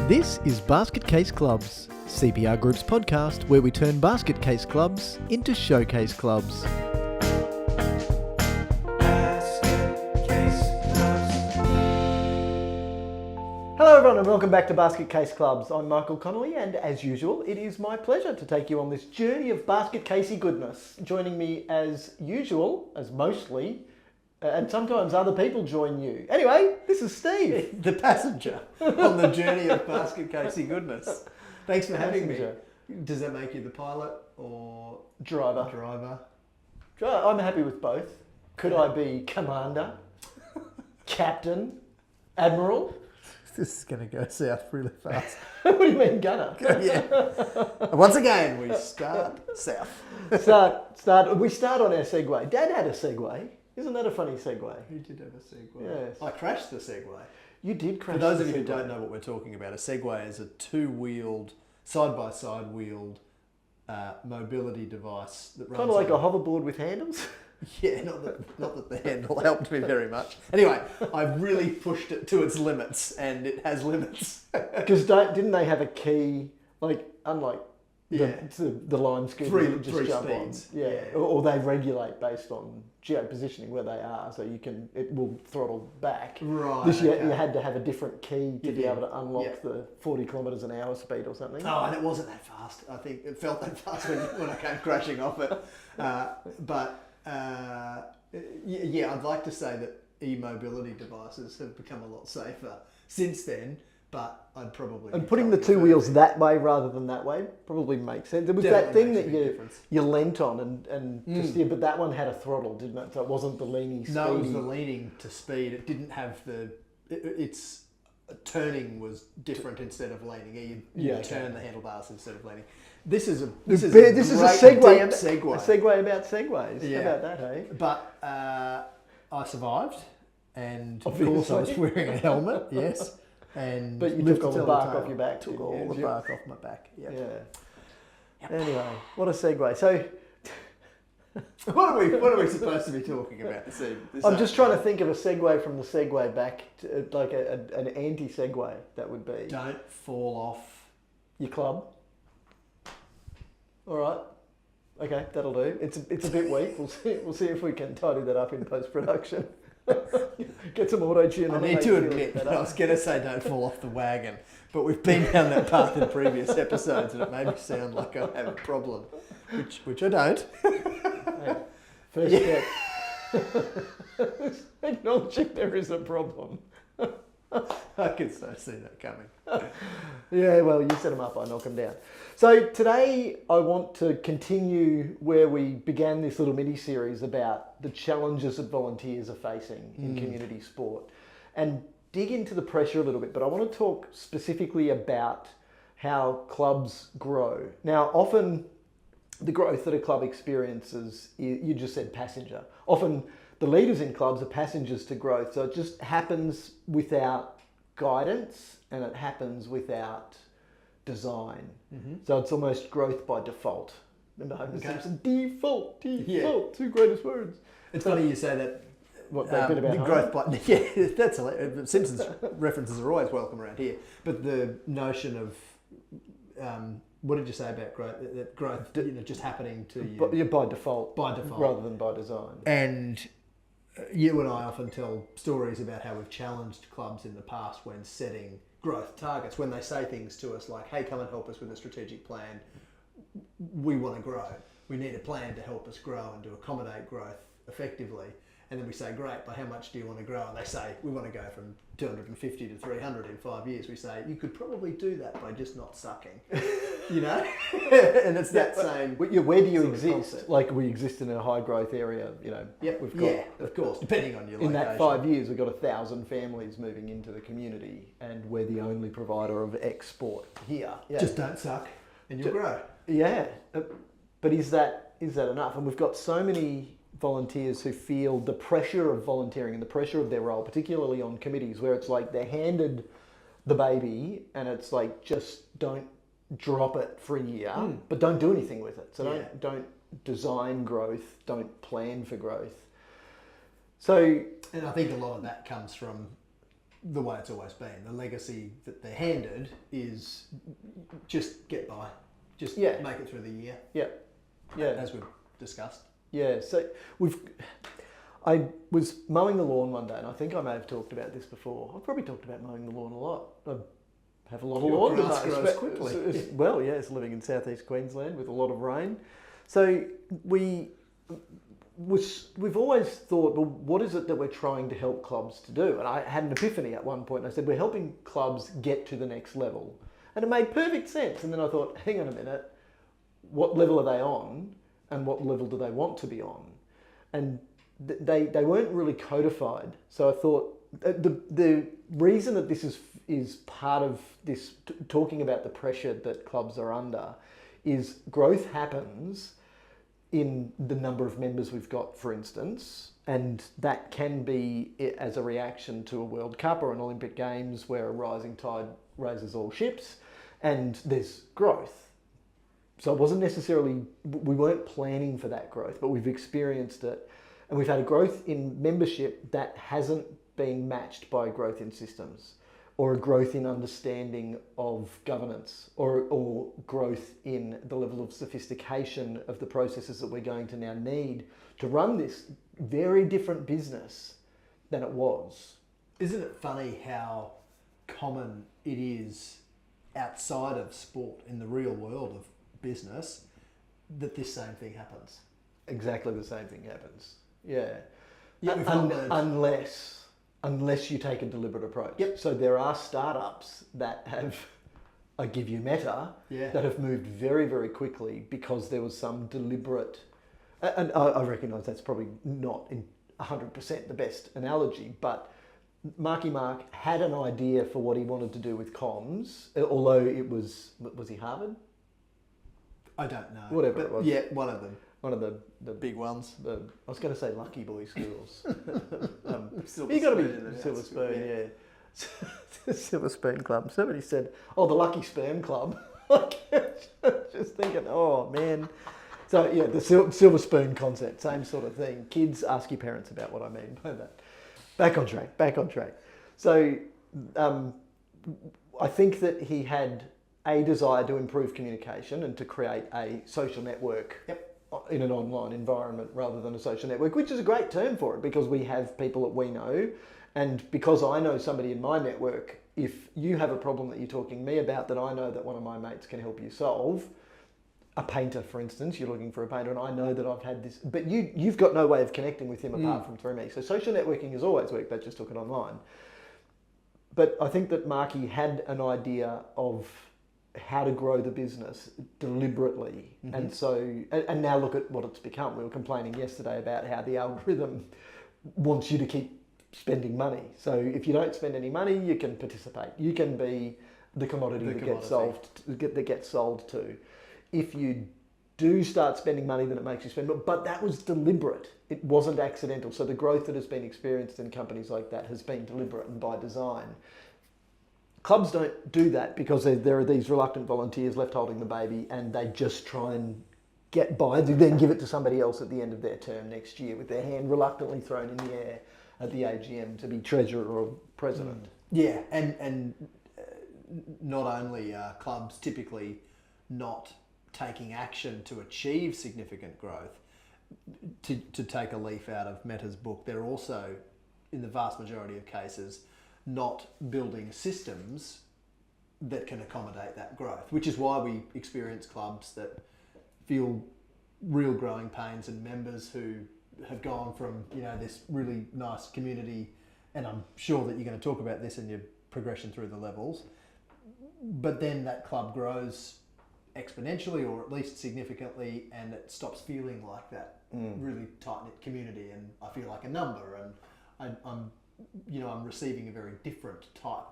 This is Basket Case Clubs, CPR Group's podcast where we turn basket case clubs into showcase clubs. Hello everyone and welcome back to Basket Case Clubs. I'm Michael Connolly and as usual it is my pleasure to take you on this journey of basket casey goodness. Joining me as usual, as mostly, and sometimes other people join you. Anyway, this is Steve. The passenger on the journey of basket casey goodness. Thanks for having me. Does that make you the pilot or Driver. I'm happy with both. Could I be commander, captain, admiral? This is going to go south really fast. What do you mean, gunner? Yeah. Once again, we start south. We start on our Segway. Dad had a Segway. Isn't that a funny Segway? Who did have a Segway? Yes. I crashed the Segway. You did crash the Segway. For those of you who don't know what we're talking about, a Segway is a two-wheeled, side-by-side wheeled mobility device that runs kind of like a hoverboard with handles? Yeah, not that the handle helped me very much. Anyway, I've really pushed it to its limits, and it has limits. Because didn't they have a key, unlike the line scooters that just jump speeds. on? Yeah. Or they regulate based on geo-positioning where they are, so it will throttle back. Right. You had to have a different key to be able to unlock the 40 kilometres an hour speed or something. Oh, and it wasn't that fast. I think it felt that fast when I came crashing off it. I'd like to say that e-mobility devices have become a lot safer since then, but I'd probably... And putting the two wheels that way rather than that way probably makes sense. There was that thing that you leant on and to steer, but that one had a throttle, didn't it? So it wasn't the leaning speedy. No, it was the leaning to speed. It didn't have its turning was different instead of leaning. You turn the handlebars instead of leaning. This is a segue. A segue about segways. Yeah. How about that, hey? But I survived, and of course I was wearing a helmet. Yes, but you took all the bark off your back. Took all the bark off my back. Yep. Yeah. Yep. Anyway, what a segue. So, what are we supposed to be talking about this evening? I'm just trying to think of a segue from the segue back to like an anti-segue. That would be. Don't fall off your club. All right. Okay, that'll do. It's a bit weak. We'll see if we can tidy that up in post-production. Get some auto-tune. I need to admit that I was going to say don't fall off the wagon, but we've been down that path in previous episodes and it made me sound like I have a problem, which I don't. Hey, first step. Acknowledging there is a problem. I can so see that coming. Yeah, well, you set them up, I knock them down. So today I want to continue where we began this little mini-series about the challenges that volunteers are facing in community sport and dig into the pressure a little bit, but I want to talk specifically about how clubs grow. Now, often the growth that a club experiences, you just said passenger. Often the leaders in clubs are passengers to growth, so it just happens without guidance and it happens without design. Mm-hmm. So it's almost growth by default. Remember Homer Simpson? Default, two greatest words. It's funny you say that. What that bit about the growth by that's hilarious. Simpsons references are always welcome around here. But the notion of what did you say about growth? That growth, just happening to you by default, rather than by design. And you and I often tell stories about how we've challenged clubs in the past when setting growth targets, when they say things to us like, hey, come and help us with a strategic plan. We want to grow. We need a plan to help us grow and to accommodate growth effectively. And then we say, great, but how much do you want to grow? And they say, we want to go from 250 to 300 in 5 years. We say, you could probably do that by just not sucking, And it's that same. Where do you exist? Like we exist in a high growth area, Yep. We've got, of course, depending on your location. In that 5 years, we've got 1,000 families moving into the community, and we're the only provider of export here. Yeah. Just don't suck, and you'll grow. Yeah, but is that enough? And we've got so many volunteers who feel the pressure of volunteering and the pressure of their role, particularly on committees where it's like they're handed the baby and it's like just don't drop it for a year, but don't do anything with it. So don't design growth, don't plan for growth. So, and I think a lot of that comes from the way it's always been. The legacy that they're handed is just get by, just make it through the year. Yeah, yeah. As we've discussed. Yeah. So I was mowing the lawn one day, and I think I may have talked about this before. I've probably talked about mowing the lawn a lot. I have a lot of lawn. Grass grows quickly. Well, yes, living in southeast Queensland with a lot of rain. So we've always thought, well, what is it that we're trying to help clubs to do? And I had an epiphany at one point. And I said, we're helping clubs get to the next level. And it made perfect sense. And then I thought, hang on a minute, what level are they on? And what level do they want to be on? And they weren't really codified. So I thought the reason that this is part of this, talking about the pressure that clubs are under, is growth happens in the number of members we've got, for instance, and that can be as a reaction to a World Cup or an Olympic Games where a rising tide raises all ships, and there's growth. So it wasn't necessarily, we weren't planning for that growth, but we've experienced it, and we've had a growth in membership that hasn't been matched by growth in systems, or a growth in understanding of governance, or growth in the level of sophistication of the processes that we're going to now need to run this very different business than it was. Isn't it funny how common it is outside of sport, in the real world of business, that this same thing happens? Exactly the same thing happens. Yeah. Unless you take a deliberate approach. Yep. So there are startups that have, I give you Meta, that have moved very, very quickly because there was some deliberate, and I recognise that's probably not in 100% the best analogy, but Marky Mark had an idea for what he wanted to do with comms, although was he Harvard? I don't know. Whatever it was. Yeah, one of them. One of the Big ones. I was going to say Lucky Boy schools. Silver You got to be Spoon, Silver Spoon, yeah. Silver Spoon Club. Somebody said, "Oh, the Lucky Sperm Club." Just thinking, oh man. So yeah, the Silver Spoon concept, same sort of thing. Kids, ask your parents about what I mean by that. Back on track. So I think that he had a desire to improve communication and to create a social network. Yep. In an online environment rather than a social network, which is a great term for it because we have people that we know, and because I know somebody in my network, if you have a problem that you're talking to me about that I know that one of my mates can help you solve, a painter for instance, you're looking for a painter and I know that I've had this, but you've got no way of connecting with him apart from through me. So social networking has always worked, they just took it online. But I think that Marky had an idea of how to grow the business deliberately. And so, and now look at what it's become. We were complaining yesterday about how the algorithm wants you to keep spending money. So if you don't spend any money, you can participate. You can be the commodity that gets sold to. If you do start spending money, then it makes you spend more. But that was deliberate. It wasn't accidental. So the growth that has been experienced in companies like that has been deliberate and by design. Clubs don't do that because there are these reluctant volunteers left holding the baby and they just try and get by, then give it to somebody else at the end of their term next year with their hand reluctantly thrown in the air at the AGM to be treasurer or president. Yeah, and not only are clubs typically not taking action to achieve significant growth, to take a leaf out of Meta's book, they're also, in the vast majority of cases, not building systems that can accommodate that growth, which is why we experience clubs that feel real growing pains and members who have gone from, this really nice community, and I'm sure that you're going to talk about this in your progression through the levels, but then that club grows exponentially or at least significantly and it stops feeling like that really tight-knit community, and I feel like a number, and I'm receiving a very different type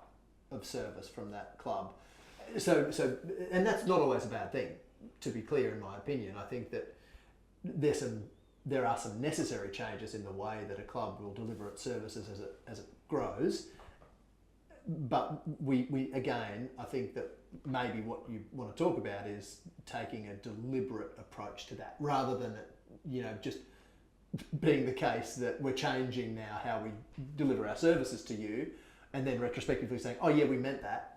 of service from that club. So, and that's not always a bad thing, to be clear, in my opinion. I think that there are some necessary changes in the way that a club will deliver its services as it grows. But we again, I think that maybe what you want to talk about is taking a deliberate approach to that, rather than it, just being the case that we're changing now how we deliver our services to you. and then retrospectively saying, oh yeah, we meant that,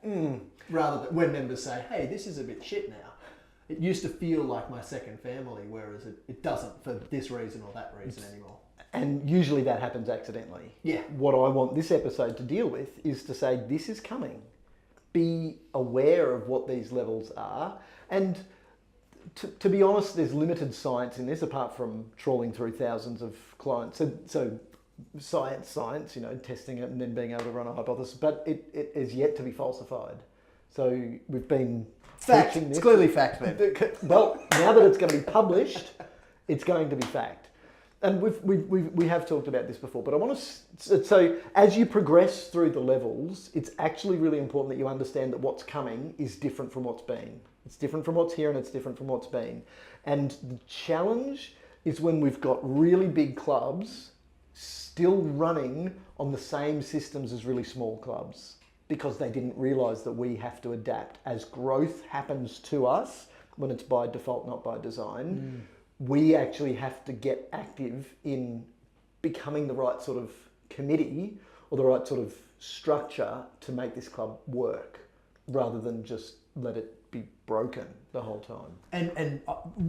rather than when members say, hey, this is a bit shit now. It used to feel like my second family, whereas it doesn't for this reason or that reason anymore. And usually that happens accidentally. Yeah. What I want this episode to deal with is to say, this is coming. Be aware of what these levels are. And to be honest, there's limited science in this, apart from trawling through thousands of clients. So science, testing it and then being able to run a hypothesis, but it is yet to be falsified. So we've been Fact. teaching this. It's clearly fact then. Well, now that it's going to be published, it's going to be fact. And we have talked about this before, but I want to, so as you progress through the levels, it's actually really important that you understand that what's coming is different from what's been. It's different from what's here and it's different from what's been. And the challenge is when we've got really big clubs still running on the same systems as really small clubs, because they didn't realise that we have to adapt. As growth happens to us, when it's by default, not by design, we actually have to get active in becoming the right sort of committee or the right sort of structure to make this club work, rather than just let it be broken the whole time. And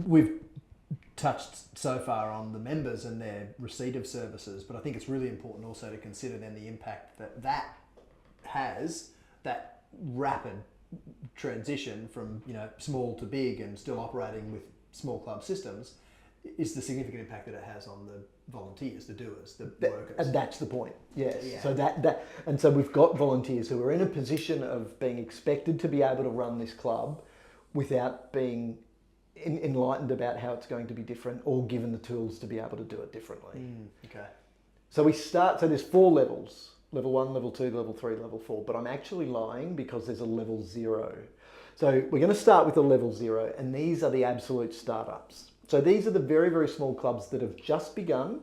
we've touched so far on the members and their receipt of services, but I think it's really important also to consider then the impact that has, that rapid transition from small to big and still operating with small club systems, is the significant impact that it has on the volunteers, the doers, the workers. And that's the point, yes. Yeah. So and so we've got volunteers who are in a position of being expected to be able to run this club without being enlightened about how it's going to be different or given the tools to be able to do it differently. Okay. So there's 4 levels. Level 1, level 2, level 3, level 4. But I'm actually lying because there's a level 0. So we're going to start with a level 0, and these are the absolute startups. So these are the very, very small clubs that have just begun,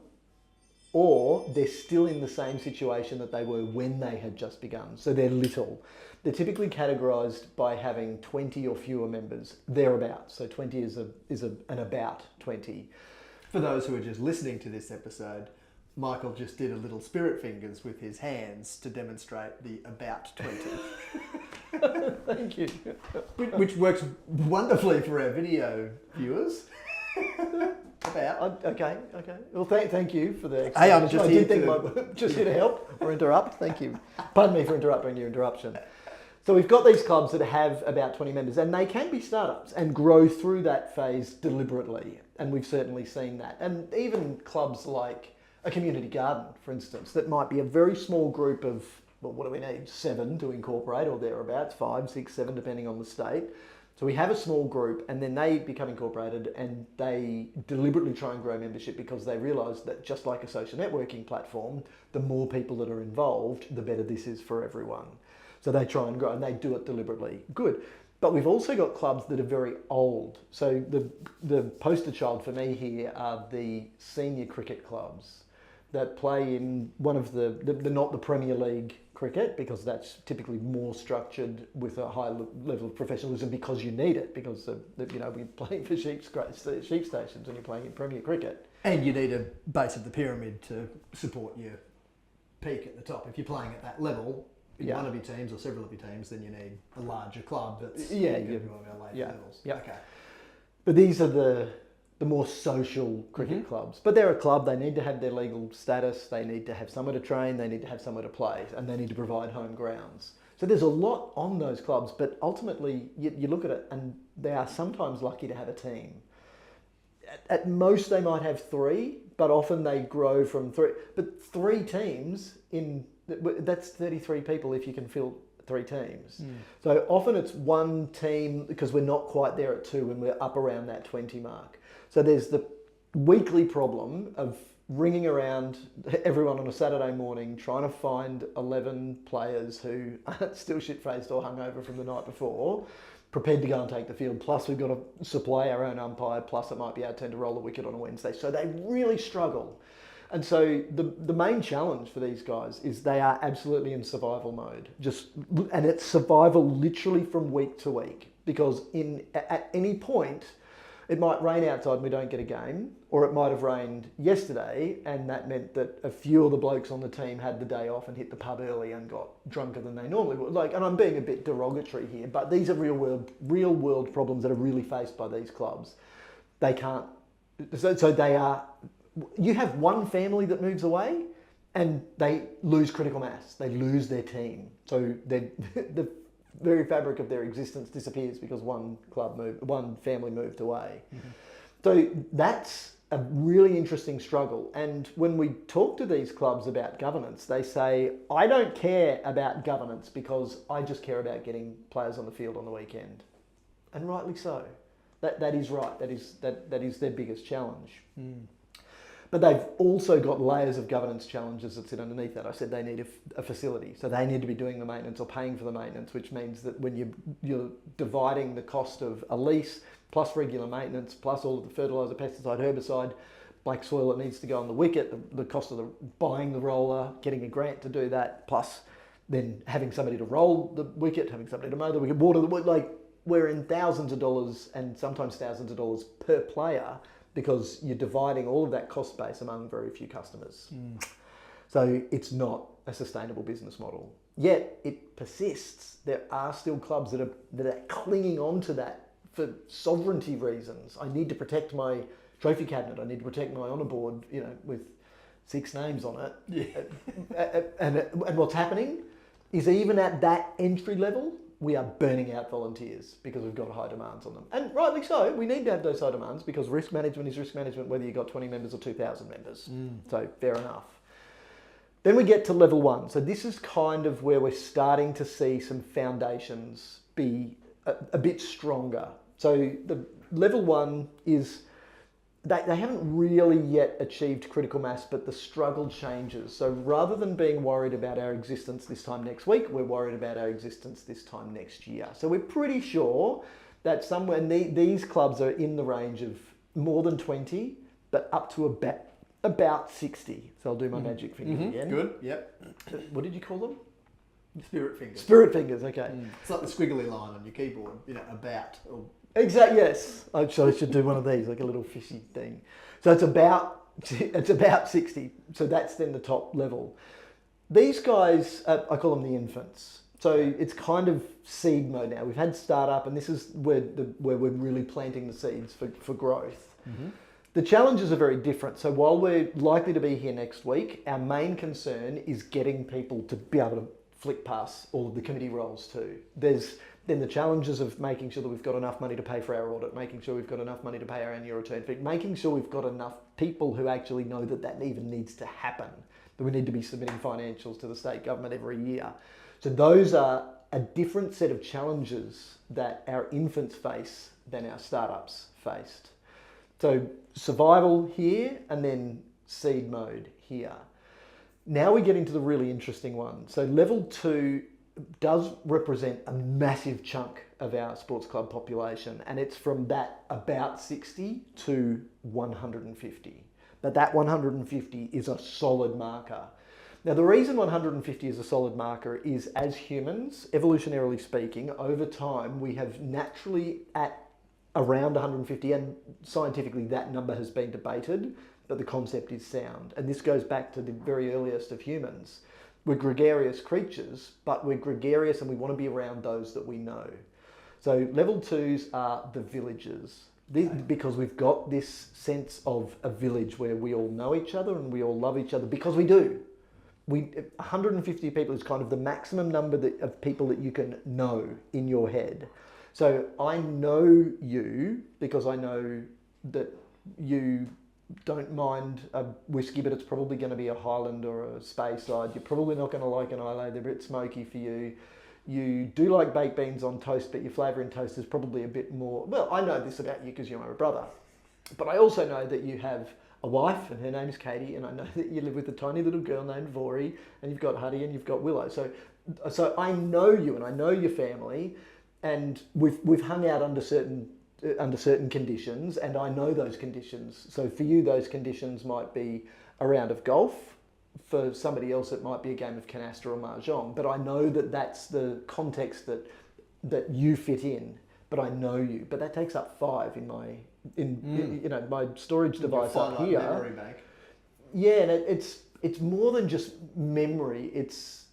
or they're still in the same situation that they were when they had just begun. So they're little. They're typically categorised by having 20 or fewer members, thereabouts. So 20 is an about 20. For those who are just listening to this episode, Michael just did a little spirit fingers with his hands to demonstrate the about 20. Thank you. Which works wonderfully for our video viewers. About. Okay. Well, thank you for the Hey, I'm just here just here to help or interrupt. Thank you. Pardon me for interrupting your interruption. So we've got these clubs that have about 20 members, and they can be startups and grow through that phase deliberately. And we've certainly seen that. And even clubs like a community garden, for instance, that might be a very small group of, well, what do we need? 7 to incorporate, or thereabouts, 5, 6, 7, depending on the state. So we have a small group, and then they become incorporated, and they deliberately try and grow membership because they realise that just like a social networking platform, the more people that are involved, the better this is for everyone. So they try and grow, and they do it deliberately. Good. But we've also got clubs that are very old. So the poster child for me here are the senior cricket clubs that play in one of the not the Premier League cricket, because that's typically more structured with a high level of professionalism, because you need it, because we're playing for sheep stations and you're playing in Premier cricket. And you need a base of the pyramid to support your peak at the top. If you're playing at that level in one of your teams or several of your teams, then you need a larger club that's going to be on our later levels. Yeah. Okay. But these are the more social cricket clubs. But they're a club, they need to have their legal status, they need to have somewhere to train, they need to have somewhere to play, and they need to provide home grounds. So there's a lot on those clubs, but ultimately you look at it and they are sometimes lucky to have a team. At most they might have 3, but often they grow from 3. But 3 teams, that's 33 people if you can fill 3 teams. So often it's one team, because we're not quite there at 2 when we're up around that 20 mark. So there's the weekly problem of ringing around everyone on a Saturday morning, trying to find 11 players who are still shit-faced or hungover from the night before, prepared to go and take the field. Plus we've got to supply our own umpire, plus it might be our turn to roll the wicket on a Wednesday. So they really struggle. And so the main challenge for these guys is they are absolutely in survival mode. And it's survival literally from week to week, because at any point, It might rain outside and we don't get a game, or it might have rained yesterday and that meant that a few of the blokes on the team had the day off and hit the pub early and got drunker than they normally would. Like, and I'm being a bit derogatory here, but these are real world problems that are really faced by these clubs. They can't, so they are, you have one family that moves away and they lose critical mass. They lose their team. So the very fabric of their existence disappears because one family moved away. Mm-hmm. So that's a really interesting struggle. And when we talk to these clubs about governance, they say, I don't care about governance because I just care about getting players on the field on the weekend. And rightly so. That is right. That is their biggest challenge. Mm. But they've also got layers of governance challenges that sit underneath that. I said they need a facility. So they need to be doing the maintenance or paying for the maintenance, which means that when you're dividing the cost of a lease plus regular maintenance, plus all of the fertiliser, pesticide, herbicide, black soil that needs to go on the wicket, the cost of buying the roller, getting a grant to do that, plus then having somebody to roll the wicket, having somebody to mow the wicket, water the wicket, like we're in thousands of dollars and sometimes thousands of dollars per player because you're dividing all of that cost base among very few customers. Mm. So it's not a sustainable business model. Yet it persists. There are still clubs that are clinging on to that for sovereignty reasons. I need to protect my trophy cabinet. I need to protect my honour board, with 6 names on it. Yeah. And what's happening is even at that entry level, we are burning out volunteers because we've got high demands on them. And rightly so, we need to have those high demands because risk management is risk management whether you've got 20 members or 2,000 members. Mm. So fair enough. Then we get to level 1. So this is kind of where we're starting to see some foundations be a bit stronger. So the level 1 is, they haven't really yet achieved critical mass, but the struggle changes. So rather than being worried about our existence this time next week, we're worried about our existence this time next year. So we're pretty sure that somewhere these clubs are in the range of more than 20, but up to about 60. So I'll do my magic finger again. Good, yep. What did you call them? Spirit fingers. Spirit fingers, okay. It's like the squiggly line on your keyboard, about. Or... Exactly, yes. I should do one of these, like a little fishy thing. So it's about 60. So that's then the top level. These guys, I call them the infants. So it's kind of seed mode now. We've had startup, and this is where we're really planting the seeds for growth. Mm-hmm. The challenges are very different. So while we're likely to be here next week, our main concern is getting people to be able to flick past all of the committee roles too. There's then the challenges of making sure that we've got enough money to pay for our audit, making sure we've got enough money to pay our annual return fee, making sure we've got enough people who actually know that even needs to happen, that we need to be submitting financials to the state government every year. So those are a different set of challenges that our infants face than our startups faced. So survival here and then seed mode here. Now we get into the really interesting one. So level 2 does represent a massive chunk of our sports club population, and it's from that about 60 to 150. But that 150 is a solid marker. Now the reason 150 is a solid marker is, as humans, evolutionarily speaking, over time we have naturally at around 150, and scientifically that number has been debated, but the concept is sound. And this goes back to the very earliest of humans. We're gregarious creatures, but we're gregarious and we want to be around those that we know. So level 2s are the villages, because we've got this sense of a village where we all know each other and we all love each other, because we do. 150 people is kind of the maximum number of people that you can know in your head. So I know you because I know that you don't mind a whiskey, but it's probably going to be a Highland or a Speyside. You're probably not going to like an Islay, they're a bit smoky for you. You do like baked beans on toast, but your flavour in toast is probably a bit more... Well, I know this about you because you're my brother. But I also know that you have a wife, and her name is Katie, and I know that you live with a tiny little girl named Vori, and you've got Huddy and you've got Willow. So I know you, and I know your family, and we've hung out under certain conditions, and I know those conditions. So for you, those conditions might be a round of golf. For somebody else, it might be a game of canasta or mahjong. But I know that that's the context that you fit in. But I know you. But that takes up 5 in my storage device up Finite here. memory bank. Yeah, and it's more than just memory. It's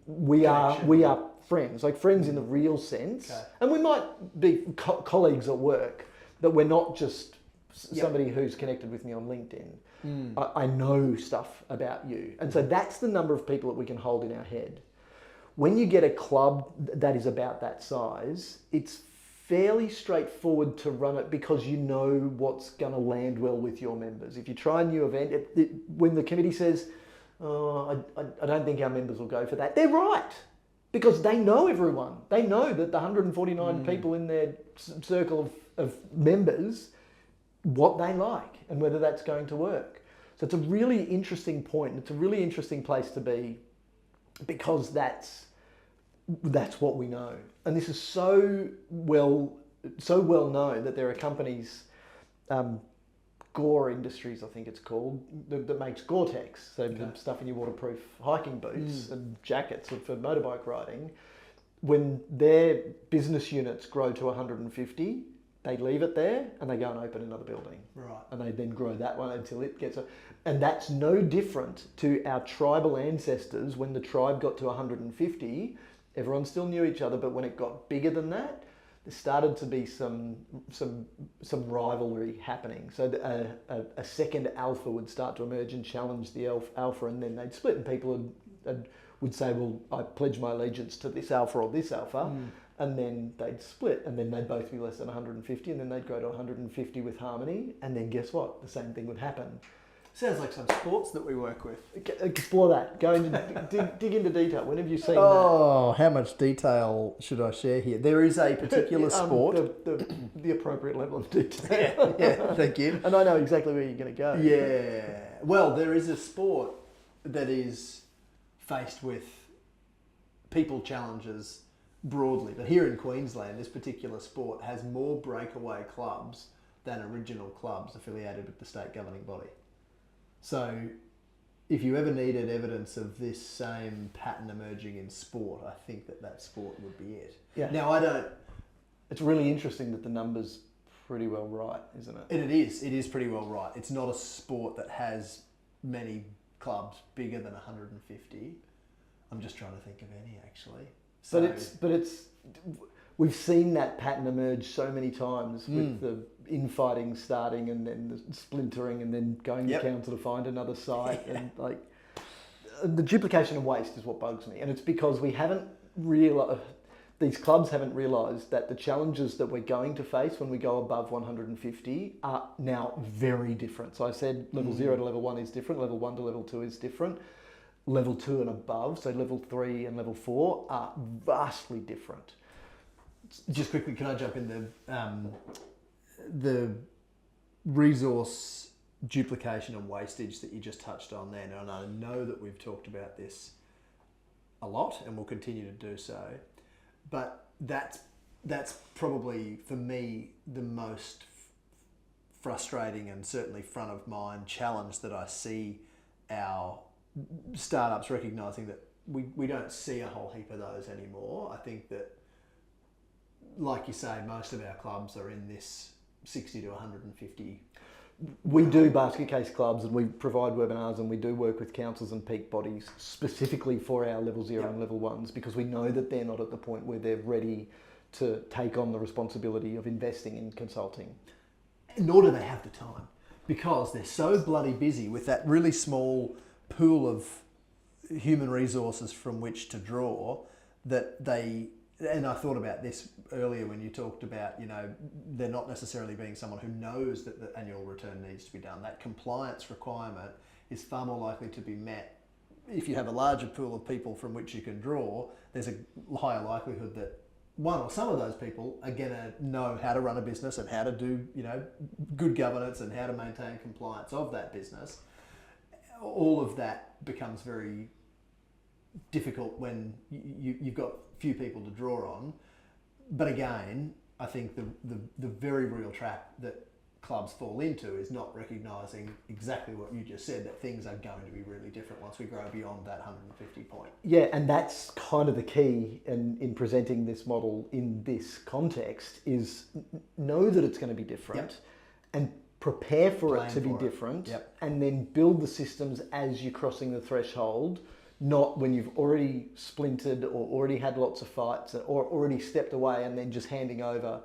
we Connection. are friends, like friends in the real sense, Okay. and we might be colleagues at work, but we're not just somebody who's connected with me on LinkedIn. I know stuff about you, and so that's the number of people that we can hold in our head. When you get a club that is about that size, it's fairly straightforward to run it because you know what's going to land well with your members. If you try a new event, when the committee says, "Oh, I don't think our members will go for that," they're right, because they know everyone. They know that the 149 people in their circle of members, what they like and whether that's going to work. So it's a really interesting point. It's a really interesting place to be, because that's what we know. And this is so well known that there are companies, Gore Industries, I think it's called, that makes Gore-Tex, so the stuff in your waterproof hiking boots and jackets for motorbike riding. When their business units grow to 150, they leave it there and they go and open another building. Right. And they then grow that one until it gets and that's no different to our tribal ancestors. When the tribe got to 150, everyone still knew each other, but when it got bigger than that, there started to be some rivalry happening. So a second alpha would start to emerge and challenge the alpha, and then they'd split, and people would say, well, I pledge my allegiance to this alpha or this alpha, and then they'd split, and then they'd both be less than 150, and then they'd grow to 150 with harmony, and then guess what? The same thing would happen. Sounds like some sports that we work with. Explore that. Go into dig into detail. When have you seen that? Oh, how much detail should I share here? There is a particular sport. The appropriate level of detail. Yeah, thank you. And I know exactly where you're going to go. Yeah. Well, there is a sport that is faced with people challenges broadly. But here in Queensland, this particular sport has more breakaway clubs than original clubs affiliated with the state governing body. So if you ever needed evidence of this same pattern emerging in sport, I think that sport would be it. Yeah. Now, It's really interesting that the number's pretty well right, isn't it? And it is pretty well right. It's not a sport that has many clubs bigger than 150. I'm just trying to think of any, actually. So, But it's we've seen that pattern emerge so many times with the infighting starting and then the splintering and then going to council to find another site and like the duplication and waste is what bugs me, and it's because we haven't realised. These clubs haven't realised that the challenges that we're going to face when we go above 150 are now very different. So I said level 0 to level 1 is different, level 1 to level 2 is different, level 2 and above, so level 3 and level 4 are vastly different. just quickly, can I jump in the resource duplication and wastage that you just touched on then? And I know that we've talked about this a lot and will continue to do so, but that's probably for me the most frustrating and certainly front of mind challenge that I see our startups recognising that we don't see a whole heap of those anymore. I think that, like you say, most of our clubs are in this 60 to 150. We do basket case clubs and we provide webinars and we do work with councils and peak bodies specifically for our level 0 and level 1s, because we know that they're not at the point where they're ready to take on the responsibility of investing in consulting. Nor do they have the time, because they're so bloody busy with that really small pool of human resources from which to draw that they... And I thought about this earlier when you talked about, they're not necessarily being someone who knows that the annual return needs to be done. That compliance requirement is far more likely to be met if you have a larger pool of people from which you can draw. There's a higher likelihood that one or some of those people are going to know how to run a business and how to do, good governance and how to maintain compliance of that business. All of that becomes very difficult when you've got few people to draw on. But again, I think the very real trap that clubs fall into is not recognising exactly what you just said, that things are going to be really different once we grow beyond that 150 point. Yeah, and that's kind of the key in presenting this model in this context is know that it's going to be different and prepare for it to be different and then build the systems as you're crossing the threshold, not when you've already splintered or already had lots of fights or already stepped away and then just handing over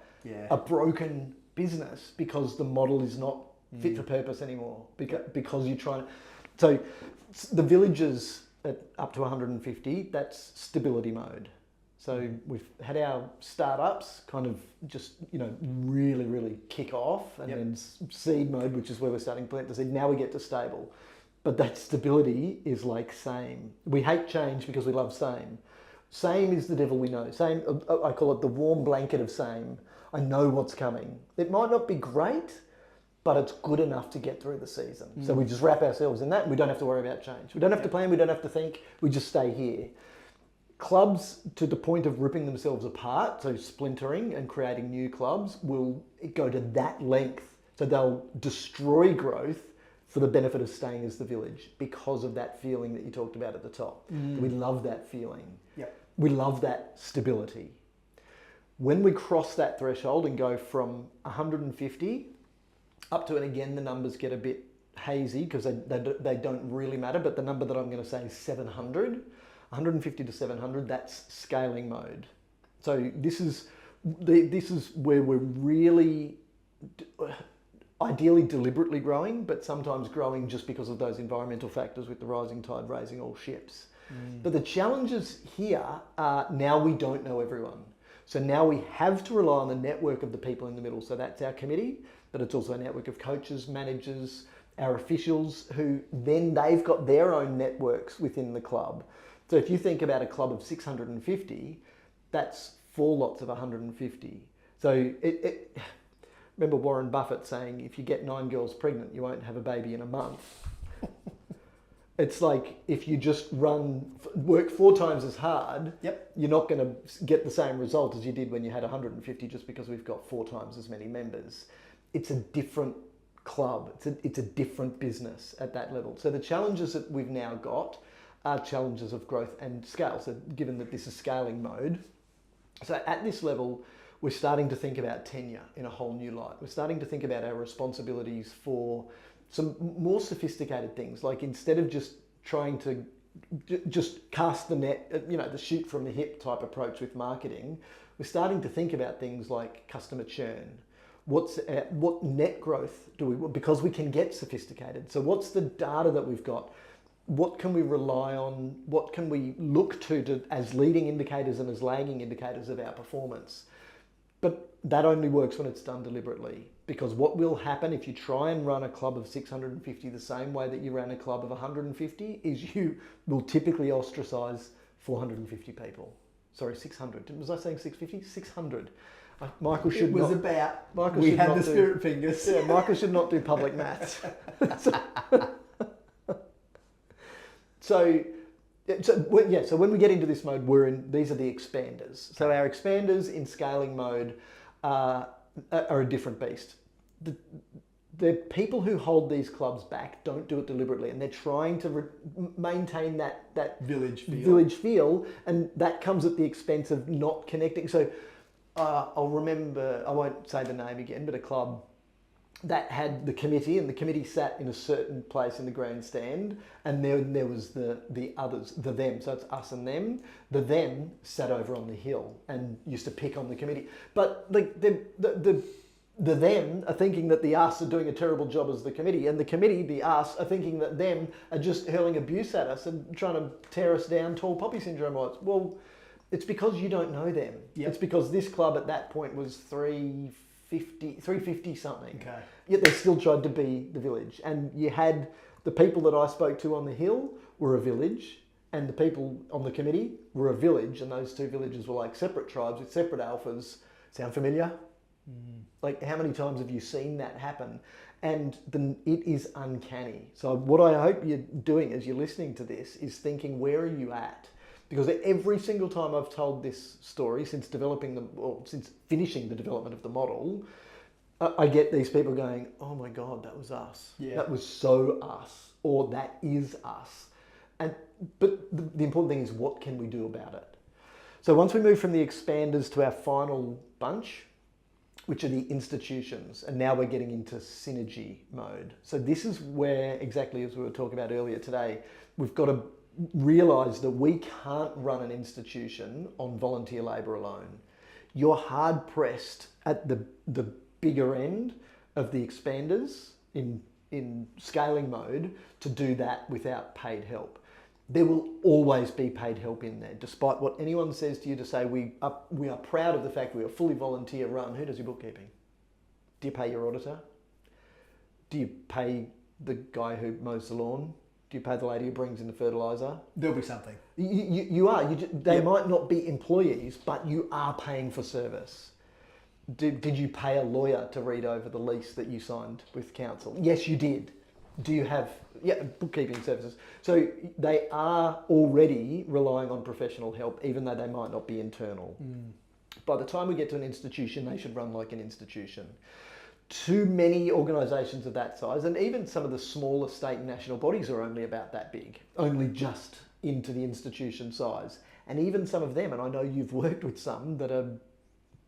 a broken business because the model is not fit for purpose anymore because you're trying. So the villages at up to 150, that's stability mode. So we've had our startups kind of just, really, really kick off, and then seed mode, which is where we're starting to plant the seed. Now we get to stable. But that stability is like same. We hate change because we love same. Same is the devil we know. Same, I call it the warm blanket of same. I know what's coming. It might not be great, but it's good enough to get through the season. So we just wrap ourselves in that and we don't have to worry about change. We don't have to plan, we don't have to think, we just stay here. Clubs, to the point of ripping themselves apart, so splintering and creating new clubs, will go to that length. So they'll destroy growth for the benefit of staying as the village because of that feeling that you talked about at the top. We love that feeling. We love that stability. When we cross that threshold and go from 150 up to, and again, the numbers get a bit hazy because they don't really matter, but the number that I'm going to say is 700. 150 to 700, that's scaling mode. So this is where we're really ideally deliberately growing, but sometimes growing just because of those environmental factors with the rising tide raising all ships. But the challenges here are now we don't know everyone. So now we have to rely on the network of the people in the middle. So that's our committee, but it's also a network of coaches, managers, our officials, who then they've got their own networks within the club. So if you think about a club of 650, that's 4 lots of 150. So remember Warren Buffett saying, if you get 9 girls pregnant, you won't have a baby in a month. It's like if you just work 4 times as hard, you're not going to get the same result as you did when you had 150 just because we've got 4 times as many members. It's a different club. It's a different business at that level. So the challenges that we've now got are challenges of growth and scale. So given that this is scaling mode, so at this level, we're starting to think about tenure in a whole new light. We're starting to think about our responsibilities for some more sophisticated things. Like instead of just trying to just cast the net, the shoot from the hip type approach with marketing, we're starting to think about things like customer churn. What net growth do we want? Because we can get sophisticated. So what's the data that we've got? What can we rely on? What can we look to as leading indicators and as lagging indicators of our performance? But that only works when it's done deliberately, because what will happen if you try and run a club of 650 the same way that you ran a club of 150 is you will typically ostracize 450 people. Sorry, 600. Was I saying 650? 600. Michael should not. It was about. Michael we had the spirit fingers. Yeah, Michael should not do public maths. So when we get into this mode, these are the expanders. So our expanders in scaling mode are a different beast. The people who hold these clubs back don't do it deliberately, and they're trying to maintain that village feel, and that comes at the expense of not connecting. So I'll remember, I won't say the name again, but a club that had the committee, and the committee sat in a certain place in the grandstand, and then there was the others, the them. So it's us and them. The them sat over on the hill and used to pick on the committee. But like the them are thinking that the us are doing a terrible job as the committee, and the committee, the us, are thinking that them are just hurling abuse at us and trying to tear us down tall poppy syndrome-wise. Well, it's because you don't know them. It's because this club at that point was 350 something. Okay. Yet they still tried to be the village. And you had the people that I spoke to on the hill were a village, and the people on the committee were a village, and those 2 villages were like separate tribes with separate alphas. Sound familiar? Like, how many times have you seen that happen? And it is uncanny. So what I hope you're doing as you're listening to this is thinking, where are you at? Because every single time I've told this story since finishing the development of the model, I get these people going, oh my God, that was us. Yeah. That was so us, or that is us. But the important thing is, what can we do about it? So once we move from the expanders to our final bunch, which are the institutions, and now we're getting into synergy mode. So this is where, exactly as we were talking about earlier today, we've got to realise that we can't run an institution on volunteer labour alone. You're hard pressed at the bigger end of the expanders in scaling mode to do that without paid help. There will always be paid help in there, despite what anyone says to you to say we are proud of the fact we are fully volunteer run. Who does your bookkeeping? Do you pay your auditor? Do you pay the guy who mows the lawn? Do you pay the lady who brings in the fertiliser? There'll be something. You are. They might not be employees, but you are paying for service. Did you pay a lawyer to read over the lease that you signed with council? Yes, you did. Do you have bookkeeping services? So they are already relying on professional help, even though they might not be internal. By the time we get to an institution, they should run like an institution. Too many organisations of that size, and even some of the smaller state and national bodies are only about that big, only just into the institution size. And even some of them, and I know you've worked with some that are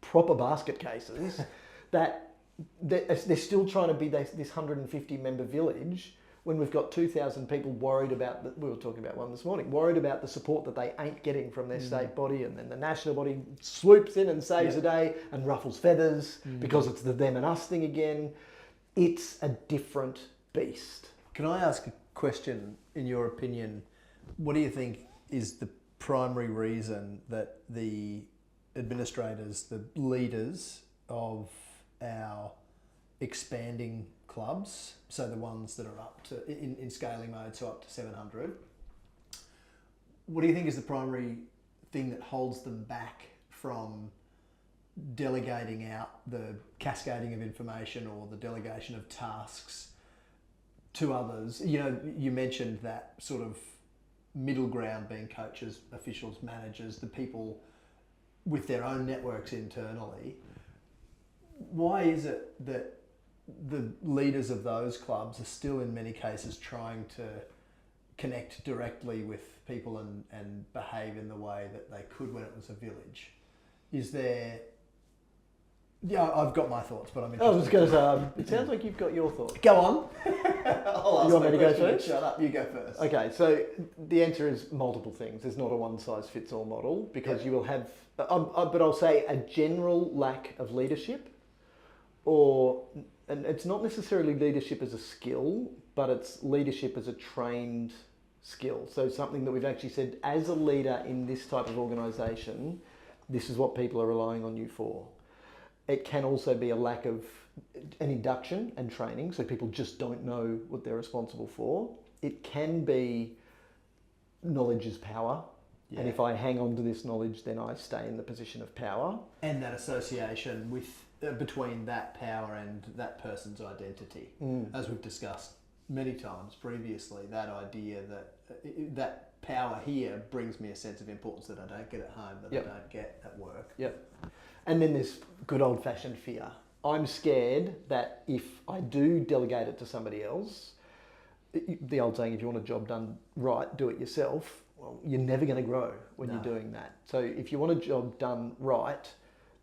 proper basket cases, that they're still trying to be this 150 member village when we've got 2,000 people worried about, we were talking about one this morning, worried about the support that they ain't getting from their state body, and then the national body swoops in and saves the day and ruffles feathers because it's the them and us thing again. It's a different beast. Can I ask a question? In your opinion, what do you think is the primary reason that the administrators, the leaders of our expanding clubs, so the ones that are up to in scaling mode, so up to 700, what do you think is the primary thing that holds them back from delegating out the cascading of information or the delegation of tasks to others? You know, you mentioned that sort of middle ground being coaches, officials, managers, the people with their own networks internally. Why is it that the leaders of those clubs are still in many cases trying to connect directly with people and behave in the way that they could when it was a village? Is there... Yeah, I've got my thoughts, but I'm interested. I was going to say, it sounds like you've got your thoughts. Go on. I'll ask You want me to go question. first? Shut up, you go first. Okay, so the answer is multiple things. There's not a one-size-fits-all model, because you will have, but I'll say a general lack of leadership, and it's not necessarily leadership as a skill, but it's leadership as a trained skill. So something that we've actually said, as a leader in this type of organisation, this is what people are relying on you for. It can also be a lack of an induction and training, so people just don't know what they're responsible for. It can be knowledge is power, and if I hang on to this knowledge, then I stay in the position of power. And that association with between that power and that person's identity, as we've discussed many times previously, that idea that that power here brings me a sense of importance that I don't get at home, that I don't get at work. Yep. And then there's good old-fashioned fear. I'm scared that if I do delegate it to somebody else, the old saying, if you want a job done right, do it yourself. Well, you're never going to grow when you're doing that. So if you want a job done right,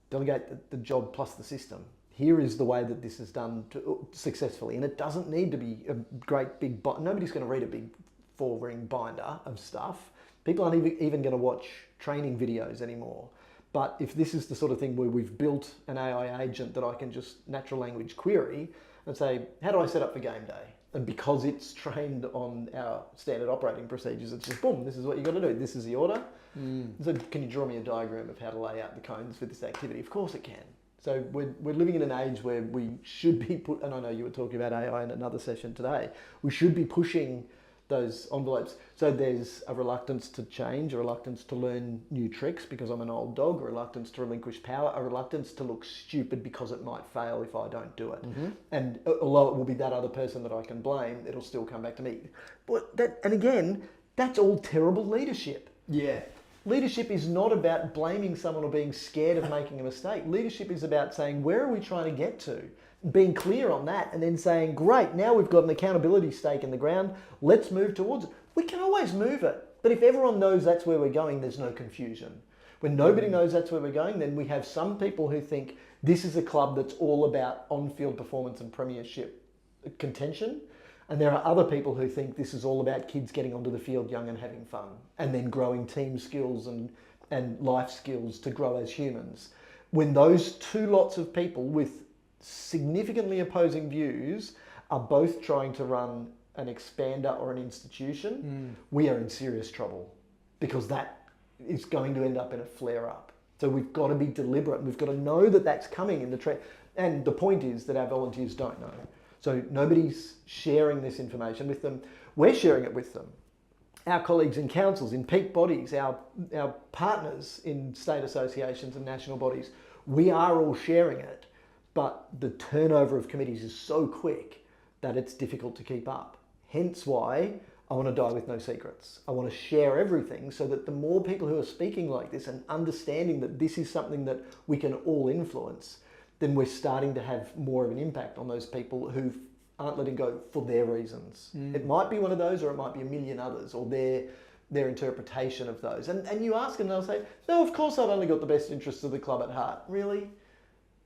delegate the job plus the system. Here is the way that this is done successfully. And it doesn't need to be a great big... Nobody's going to read a big 4-ring binder of stuff. People aren't even going to watch training videos anymore. But if this is the sort of thing where we've built an AI agent that I can just natural language query and say, how do I set up for game day? And because it's trained on our standard operating procedures, it's just boom, this is what you got to do. This is the order. So can you draw me a diagram of how to lay out the cones for this activity? Of course it can. So we're living in an age where we should be and I know you were talking about AI in another session today, we should be pushing those envelopes. So there's a reluctance to change, a reluctance to learn new tricks because I'm an old dog, a reluctance to relinquish power, a reluctance to look stupid because it might fail if I don't do it. And although it will be that other person that I can blame, it'll still come back to me. And again, that's all terrible leadership. Yeah. Leadership is not about blaming someone or being scared of making a mistake. Leadership is about saying, where are we trying to get to? being clear on that and then saying, great, now we've got an accountability stake in the ground, let's move towards it. We can always move it. But if everyone knows that's where we're going, there's no confusion. When nobody knows that's where we're going, then we have some people who think this is a club that's all about on-field performance and premiership contention. And there are other people who think this is all about kids getting onto the field young and having fun, and then growing team skills and life skills to grow as humans. When those two lots of people with significantly opposing views are both trying to run an expander or an institution, we are in serious trouble, because that is going to end up in a flare-up. So we've got to be deliberate, and we've got to know that that's coming in the trend. And the point is that our volunteers don't know. So nobody's sharing this information with them. We're sharing it with them. Our colleagues in councils, in peak bodies, our partners in state associations and national bodies, we are all sharing it. But the turnover of committees is so quick that it's difficult to keep up. Hence why I want to die with no secrets. I want to share everything so that the more people who are speaking like this and understanding that this is something that we can all influence, then we're starting to have more of an impact on those people who aren't letting go for their reasons. It might be one of those, or it might be a million others, or their interpretation of those. And you ask them, and they'll say, no, of course I've only got the best interests of the club at heart. Really?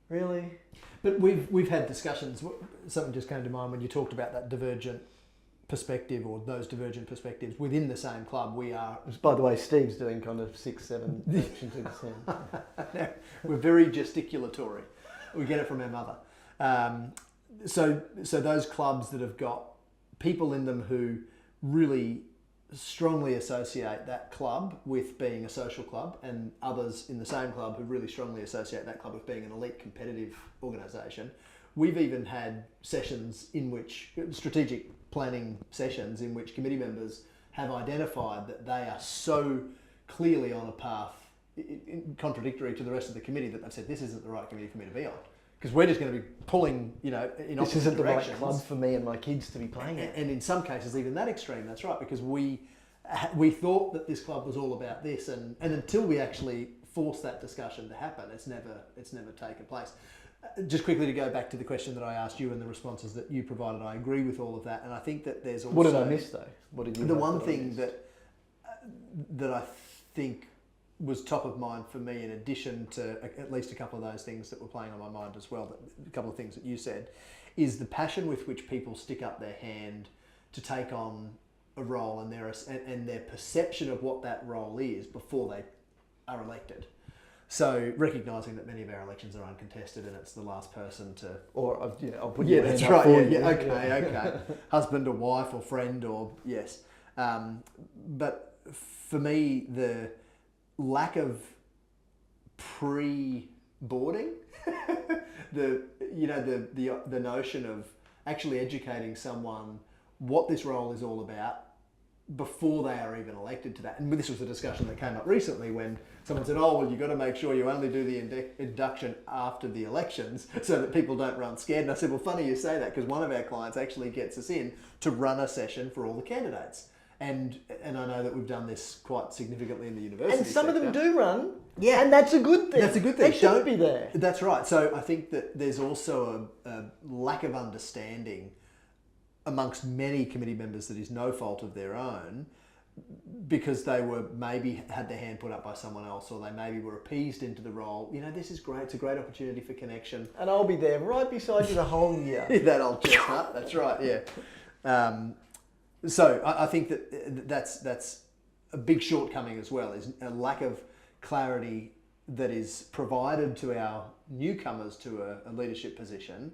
Really? But we've had discussions. Something just came to mind when you talked about that divergent perspective, or those divergent perspectives within the same club. We are, by the way, Steve's doing kind of 6-7 action to descend. we're very gesticulatory. We get it from our mother. So those clubs that have got people in them who really strongly associate that club with being a social club, and others in the same club who really strongly associate that club with being an elite competitive organisation. We've even had sessions in which, strategic planning sessions in which committee members have identified that they are so clearly on a path contradictory to the rest of the committee that they've said, this isn't the right committee for me to be on. Because we're just going to be pulling, in opposite directions. This isn't the right club for me and my kids to be playing at. And in some cases, even that extreme, that's right, because we thought that this club was all about this, and until we actually forced that discussion to happen, it's never taken place. Just quickly to go back to the question that I asked you and the responses that you provided, I agree with all of that, and I think that there's also... What did I miss though? What did you? The one thing that I think was top of mind for me, in addition to at least a couple of those things that were playing on my mind as well, a couple of things that you said, is the passion with which people stick up their hand to take on a role, and their perception of what that role is before they are elected. So recognising that many of our elections are uncontested, and it's the last person to... Or, I'll put yeah, your that's hand right. up for Yeah, you. okay. Husband or wife or friend or... Yes. But for me, the lack of pre-boarding, the notion of actually educating someone what this role is all about before they are even elected to that. And this was a discussion that came up recently when someone said, oh, well, you've got to make sure you only do the induction after the elections so that people don't run scared. And I said, well, funny you say that, because one of our clients actually gets us in to run a session for all the candidates. And I know that we've done this quite significantly in the university And some sector. of them do run. Yeah. And that's a good thing. That's a good thing. They should be there. That's right. So I think that there's also a lack of understanding amongst many committee members that is no fault of their own, because they were maybe had their hand put up by someone else, or they maybe were appeased into the role. This is great. It's a great opportunity for connection. And I'll be there right beside you the whole year. That old chestnut. That's right. Yeah. So I think that's a big shortcoming as well, is a lack of clarity that is provided to our newcomers to a leadership position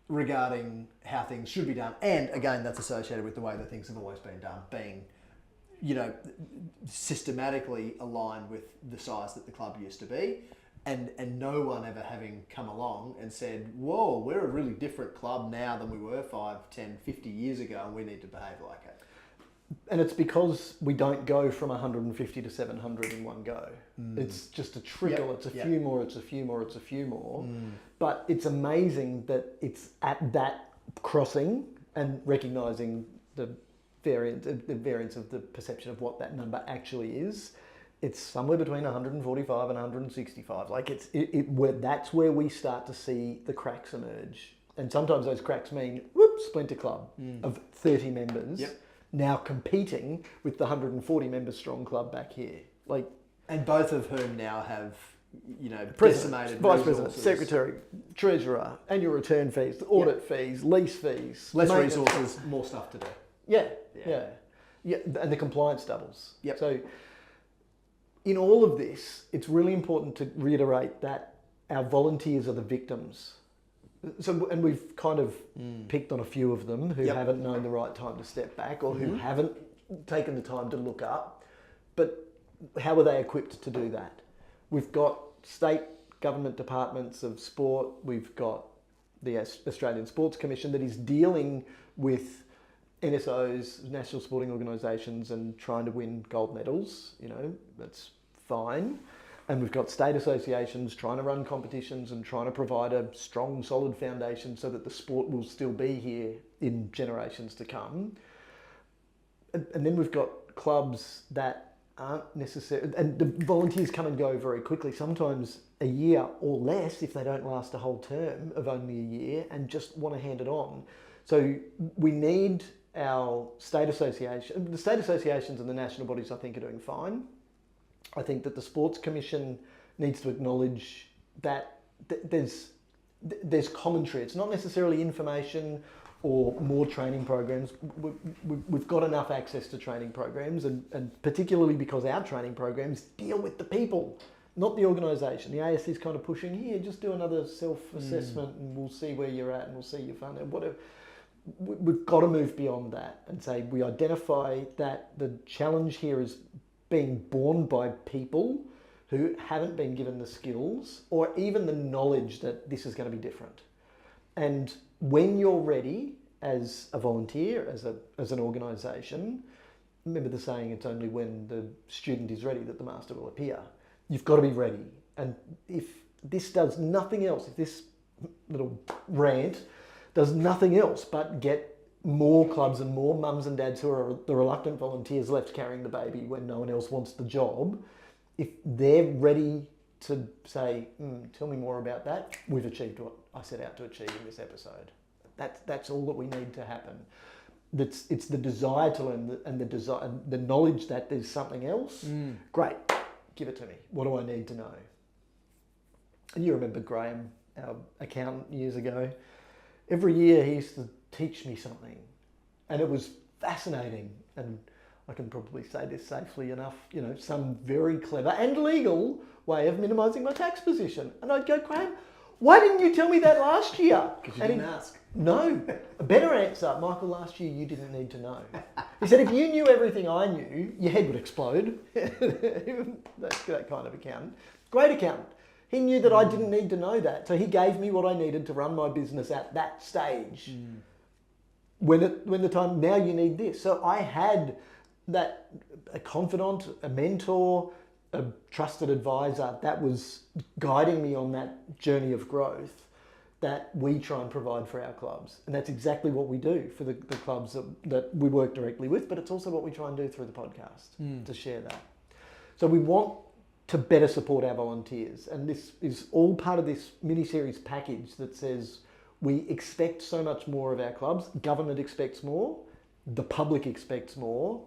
regarding how things should be done. And again, that's associated with the way that things have always been done, being, systematically aligned with the size that the club used to be, and no one ever having come along and said, whoa, we're a really different club now than we were 5, 10, 50 years ago, and we need to behave like it. And it's because we don't go from 150 to 700 in one go. It's just a trickle. Yep. It's a few more, it's a few more, it's a few more. But it's amazing that it's at that crossing, and recognising the variance of the perception of what that number actually is. It's somewhere between 145 and 165. Like that's where we start to see the cracks emerge And sometimes those cracks mean, whoop, splinter club of 30 members now competing with the 140 member strong club back here. And both of whom now have, President, decimated Vice resources. President, Secretary, Treasurer, annual return fees, audit fees, lease fees. Less maintenance. resources, more stuff to do. Yeah, and the compliance doubles. Yep. So in all of this, it's really important to reiterate that our volunteers are the victims. So, and we've kind of picked on a few of them who haven't known the right time to step back or who haven't taken the time to look up. But how are they equipped to do that? We've got state government departments of sport. We've got the Australian Sports Commission that is dealing with NSOs, national sporting organisations, and trying to win gold medals. That's fine. And we've got state associations trying to run competitions and trying to provide a strong, solid foundation so that the sport will still be here in generations to come. And then we've got clubs that aren't necessarily, and the volunteers come and go very quickly, sometimes a year or less if they don't last a whole term of only a year and just want to hand it on. So we need our state association, the state associations and the national bodies I think are doing fine. I think that the Sports Commission needs to acknowledge that there's commentary. It's not necessarily information or more training programs. We've got enough access to training programs, and particularly because our training programs deal with the people, not the organisation. The AS is kind of pushing, here, just do another self-assessment and we'll see where you're at and we'll see your fund and whatever. We've got to move beyond that and say we identify that the challenge here is being borne by people who haven't been given the skills or even the knowledge that this is going to be different. And when you're ready as a volunteer, as an organisation, remember the saying, it's only when the student is ready that the master will appear. You've got to be ready. And if this does nothing else, if this little rant does nothing else but get more clubs and more mums and dads who are the reluctant volunteers left carrying the baby when no one else wants the job, if they're ready to say, tell me more about that, we've achieved what I set out to achieve in this episode. That's all that we need to happen. It's the desire to learn and the knowledge that there's something else. Great, give it to me. What do I need to know? And you remember Graham, our accountant years ago. Every year he used to teach me something, and it was fascinating. And I can probably say this safely enough, some very clever and legal way of minimising my tax position. And I'd go, Graham, why didn't you tell me that last year? Because you didn't ask. No, a better answer, Michael, last year you didn't need to know. He said, if you knew everything I knew, your head would explode. That's that kind of accountant. Great accountant. He knew that I didn't need to know that. So he gave me what I needed to run my business at that stage. When the time, now you need this. So I had a confidant, a mentor, a trusted advisor that was guiding me on that journey of growth that we try and provide for our clubs. And that's exactly what we do for the clubs that we work directly with, but it's also what we try and do through the podcast, to share that. So we want to better support our volunteers. And this is all part of this mini-series package that says we expect so much more of our clubs. Government expects more. The public expects more.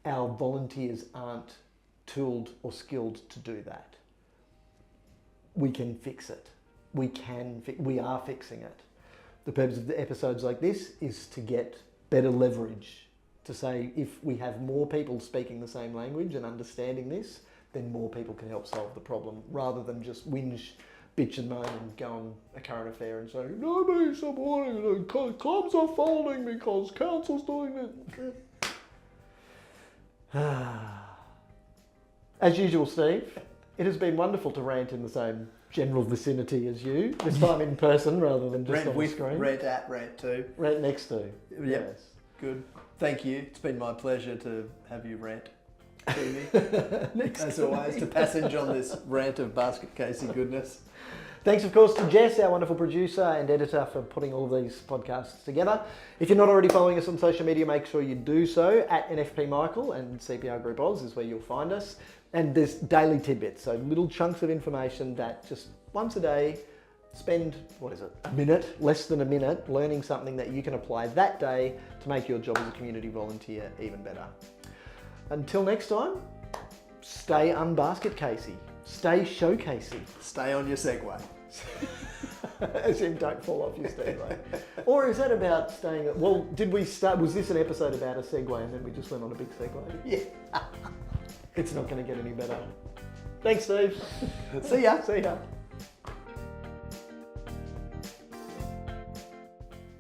Our volunteers aren't tooled or skilled to do that. We can fix it. We are fixing it. The purpose of the episodes like this is to get better leverage, to say if we have more people speaking the same language and understanding this, then more people can help solve the problem, rather than just whinge, bitch and moan and go on a current affair and say, nobody's supporting it, clubs are folding because council's doing it. As usual, Steve, it has been wonderful to rant in the same general vicinity as you, this time in person rather than just on the screen. Rant at, rant to. Rant next to. Yep. Yes. Good. Thank you. It's been my pleasure to have you rant to me. As always, to passage on this rant of basket casey goodness. Thanks, of course, to Jess, our wonderful producer and editor, for putting all of these podcasts together. If you're not already following us on social media, make sure you do so. At NFP Michael and CPR Group Oz is where you'll find us. And there's daily tidbits, so little chunks of information that just once a day spend, a minute, less than a minute, learning something that you can apply that day to make your job as a community volunteer even better. Until next time, stay unbasket casey, stay showcasey. Stay on your Segway. As in, don't fall off your Segway. Or is that about staying? Well, did we start? Was this an episode about a Segway and then we just went on a big Segway? Yeah. It's not going to get any better. Thanks, Steve. See ya. See ya.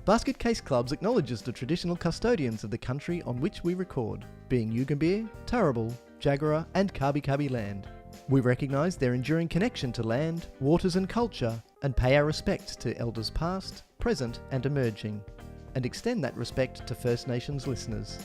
Basket Case Clubs acknowledges the traditional custodians of the country on which we record, being Yugambeh, Turrbal, Jagera and Kabi Kabi land. We recognise their enduring connection to land, waters and culture, and pay our respect to elders past, present and emerging, and extend that respect to First Nations listeners.